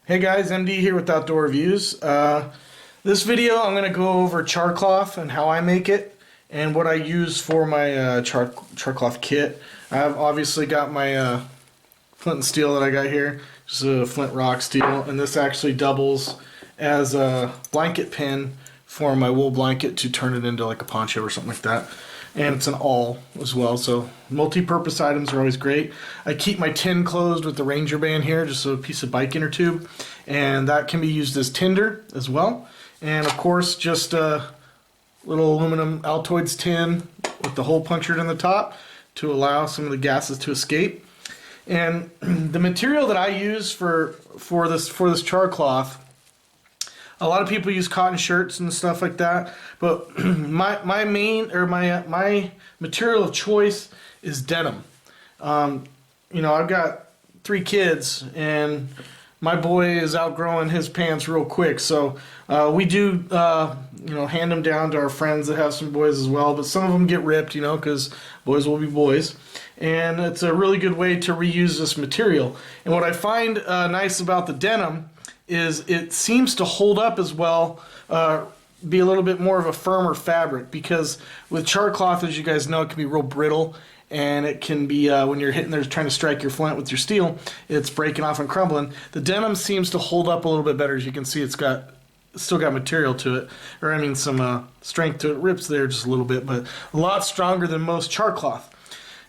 Hey guys, MD here with Outdoor Reviews. This video I'm going to go over char cloth and how I make it and what I use for my char cloth kit. I've obviously got my flint and steel that I got here, just a flint rock steel, and this actually doubles as a blanket pin for my wool blanket to turn it into like a poncho or something like that. And it's an awl as well, so multi-purpose items are always great. I keep my tin closed with the Ranger band here, just a piece of bike inner tube, and that can be used as tinder as well. And of course, just a little aluminum Altoids tin with the hole punctured in the top to allow some of the gases to escape. And the material that I use for this char cloth, a lot of people use cotton shirts and stuff like that, but my material of choice is denim. You know, I've got 3 kids, and my boy is outgrowing his pants real quick, so we do you know, hand them down to our friends that have some boys as well, but some of them get ripped, you know, because boys will be boys, and it's a really good way to reuse this material. And what I find nice about the denim is it seems to hold up as well, be a little bit more of a firmer fabric, because with char cloth, as you guys know, it can be real brittle, and it can be, when you're hitting there trying to strike your flint with your steel, it's breaking off and crumbling. The denim seems to hold up a little bit better. As you can see, it's still got material to it, or I mean some strength to it. It rips there just a little bit, but a lot stronger than most char cloth.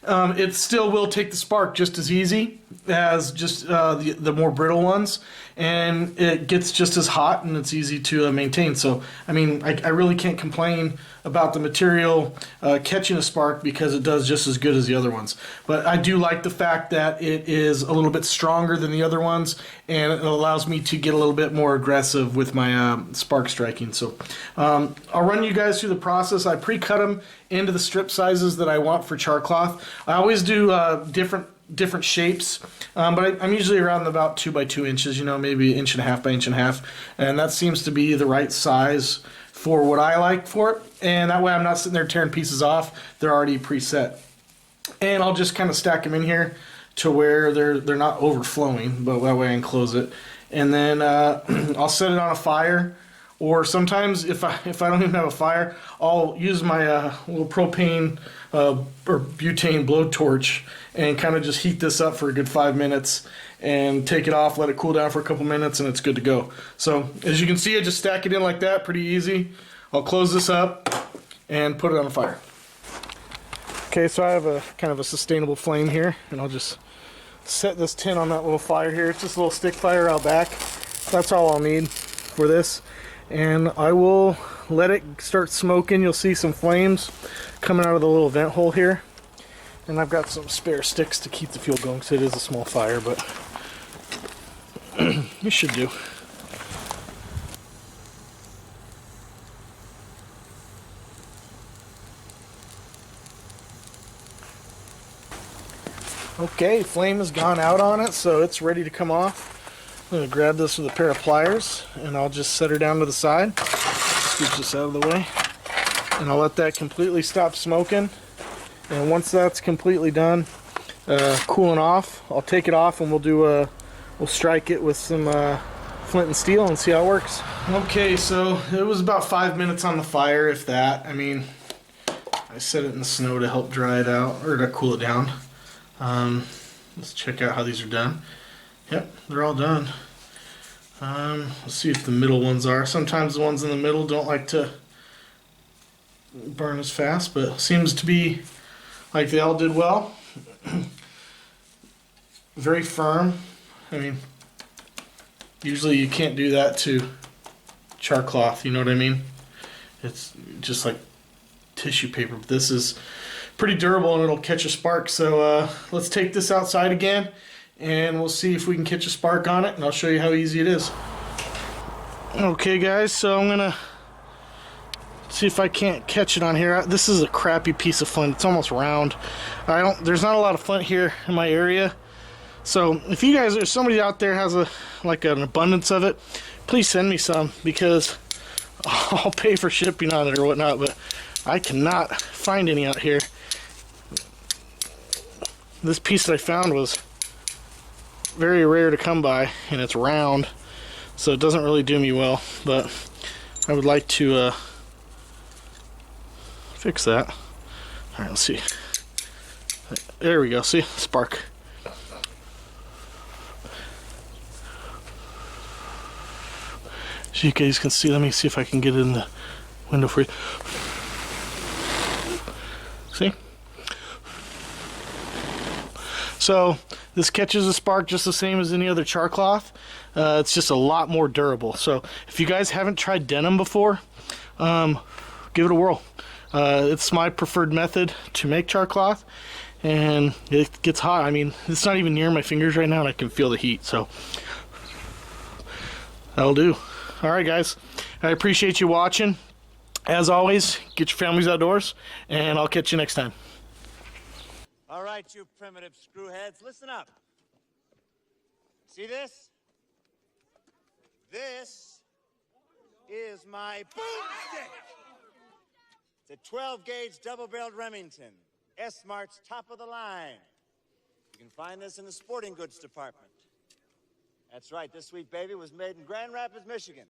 It still will take the spark just as easy as just the more brittle ones, and it gets just as hot, and it's easy to maintain. So, I mean, I really can't complain about the material catching a spark, because it does just as good as the other ones. But I do like the fact that it is a little bit stronger than the other ones, and it allows me to get a little bit more aggressive with my spark striking. So I'll run you guys through the process. I pre-cut them into the strip sizes that I want for char cloth. I always do different shapes, but I'm usually around about 2 by 2 inches, you know, maybe 1.5 inches by 1.5 inches, and that seems to be the right size for what I like for it, and that way I'm not sitting there tearing pieces off. They're already preset, and I'll just kind of stack them in here to where they're not overflowing, but that way I can close it, and then I'll set it on a fire. Or sometimes if I don't even have a fire, I'll use my little propane or butane blowtorch and kind of just heat this up for a good 5 minutes and take it off, let it cool down for a couple minutes, and it's good to go. So as you can see, I just stack it in like that, pretty easy. I'll close this up and put it on the fire. Okay, so I have a kind of a sustainable flame here, and I'll just set this tin on that little fire here. It's just a little stick fire out back. That's all I'll need for this. And I will let it start smoking. You'll see some flames coming out of the little vent hole here, and I've got some spare sticks to keep the fuel going, because it is a small fire, but it should do. Okay, flame has gone out on it, so it's ready to come off. I'm going to grab this with a pair of pliers, and I'll just set her down to the side, scoop this out of the way, and I'll let that completely stop smoking. And once that's completely done cooling off, I'll take it off, and we'll strike it with some flint and steel and see how it works. Okay, so it was about 5 minutes on the fire, if that. I mean, I set it in the snow to help dry it out, or to cool it down. Let's check out how these are done. Yep, they're all done. Let's see if the middle ones are. Sometimes the ones in the middle don't like to burn as fast, but it seems to be like they all did well. Very firm. I mean, usually you can't do that to char cloth, you know what I mean? It's just like tissue paper, but this is pretty durable and it'll catch a spark. So let's take this outside again, and we'll see if we can catch a spark on it, and I'll show you how easy it is. Okay guys, so I'm gonna see if I can't catch it on here. This is a crappy piece of flint. It's almost round. There's not a lot of flint here in my area, so if you guys, if somebody out there has an abundance of it, please send me some, because I'll pay for shipping on it or whatnot, but I cannot find any out here. This piece that I found was very rare to come by, and it's round, so it doesn't really do me well, but I would like to fix that. Alright, let's see. There we go, see? Spark. So you guys can see, let me see if I can get it in the window for you. See? So this catches a spark just the same as any other char cloth. It's just a lot more durable. So if you guys haven't tried denim before, give it a whirl. It's my preferred method to make char cloth, and it gets hot. I mean, it's not even near my fingers right now, and I can feel the heat. So that'll do. All right, guys. I appreciate you watching. As always, get your families outdoors, and I'll catch you next time. All right, you primitive screwheads, listen up. See this? This is my boomstick. It's a 12-gauge double-barreled Remington, S-Mart's top of the line. You can find this in the sporting goods department. That's right, this sweet baby was made in Grand Rapids, Michigan.